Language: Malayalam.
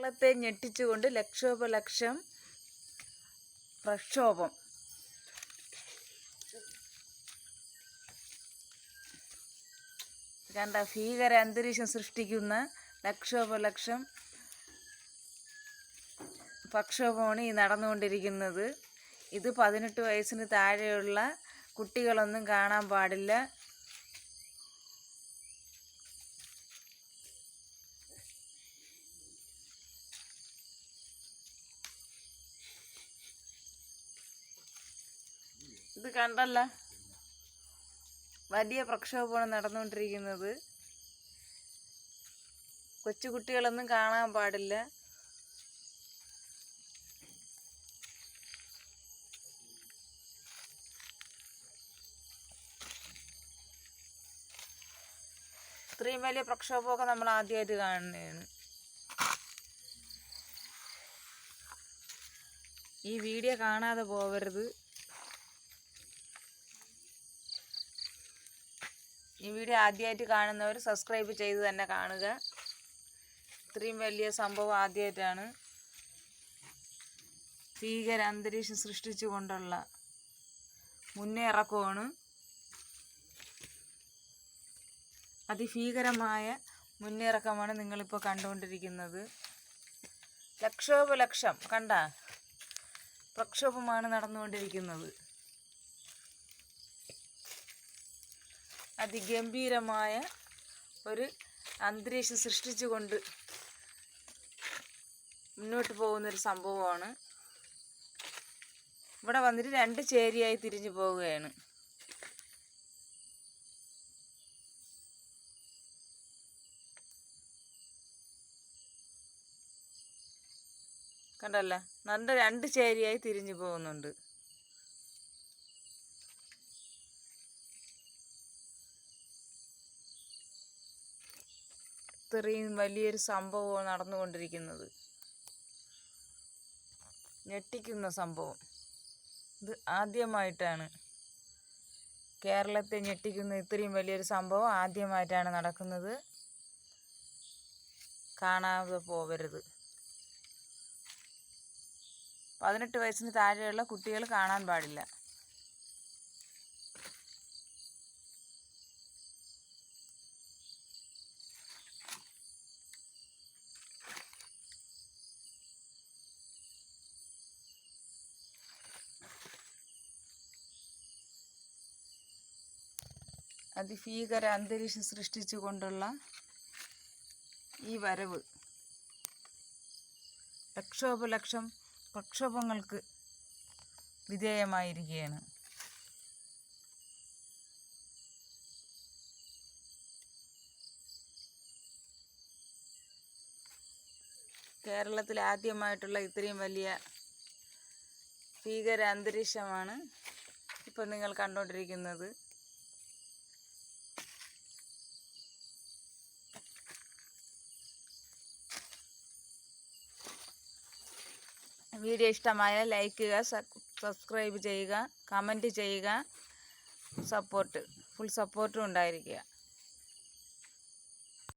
കേരളത്തെ ഞെട്ടിച്ചുകൊണ്ട് ലക്ഷോപലക്ഷം പ്രക്ഷോഭം. കണ്ട, ഭീകര അന്തരീക്ഷം സൃഷ്ടിക്കുന്ന ലക്ഷോപലക്ഷം പ്രക്ഷോഭമാണ് ഈ നടന്നുകൊണ്ടിരിക്കുന്നത്. ഇത് 18 വയസ്സിന് താഴെയുള്ള കുട്ടികളൊന്നും കാണാൻ പാടില്ല. ഇത് കണ്ടല്ല, വലിയ പ്രക്ഷോഭമാണ് നടന്നുകൊണ്ടിരിക്കുന്നത്. കൊച്ചുകുട്ടികളൊന്നും കാണാൻ പാടില്ല. ഇത്രയും വലിയ പ്രക്ഷോഭമൊക്കെ നമ്മൾ ആദ്യമായിട്ട് കാണുന്നതാണ്. ഈ വീഡിയോ കാണാതെ പോകരുത്. ഈ വീഡിയോ ആദ്യമായിട്ട് കാണുന്നവർ സബ്സ്ക്രൈബ് ചെയ്ത് തന്നെ കാണുക. ഇത്രയും വലിയ സംഭവം ആദ്യമായിട്ടാണ്. ഭീകര അന്തരീക്ഷം സൃഷ്ടിച്ചുകൊണ്ടുള്ള മുന്നേറക്കമാണ്. അതിഭീകരമായ മുന്നേറക്കമാണ് നിങ്ങളിപ്പോൾ കണ്ടുകൊണ്ടിരിക്കുന്നത്. ലക്ഷോപലക്ഷം കണ്ട പ്രക്ഷോഭമാണ് നടന്നുകൊണ്ടിരിക്കുന്നത്. അതിഗംഭീരമായ ഒരു അന്തരീക്ഷം സൃഷ്ടിച്ചുകൊണ്ട് മുന്നോട്ട് പോകുന്നൊരു സംഭവമാണ്. ഇവിടെ വന്നിട്ട് 2 ചേരിയായി തിരിഞ്ഞു പോവുകയാണ്. കണ്ടല്ല, നല്ല 2 ചേരിയായി തിരിഞ്ഞു പോകുന്നുണ്ട്. ഇത്രയും വലിയൊരു സംഭവമാണ് നടന്നുകൊണ്ടിരിക്കുന്നത്. ഞെട്ടിക്കുന്ന സംഭവം. ഇത് ആദ്യമായിട്ടാണ് കേരളത്തെ ഞെട്ടിക്കുന്ന ഇത്രയും വലിയൊരു സംഭവം ആദ്യമായിട്ടാണ് നടക്കുന്നത്. കാണാതെ പോകരുത്. 18 വയസ്സിന് താഴെയുള്ള കുട്ടികൾ കാണാൻ പാടില്ല. അതിഭീകര അന്തരീക്ഷം സൃഷ്ടിച്ചുകൊണ്ടുള്ള ഈ വരവ് ലക്ഷോപലക്ഷം പ്രക്ഷോഭങ്ങൾക്ക് വിധേയമായിരിക്കുകയാണ്. കേരളത്തിൽ ആദ്യമായിട്ടുള്ള ഇത്രയും വലിയ ഭീകര അന്തരീക്ഷമാണ് ഇപ്പോൾ നിങ്ങൾ കണ്ടുകൊണ്ടിരിക്കുന്നത്. വീഡിയോ ഇഷ്ടമായാൽ ലൈക്ക് ചെയ്യുക, സബ്സ്ക്രൈബ് ചെയ്യുക, കമൻറ്റ് ചെയ്യുക. ഫുൾ സപ്പോർട്ടും ഉണ്ടായിരിക്കുക.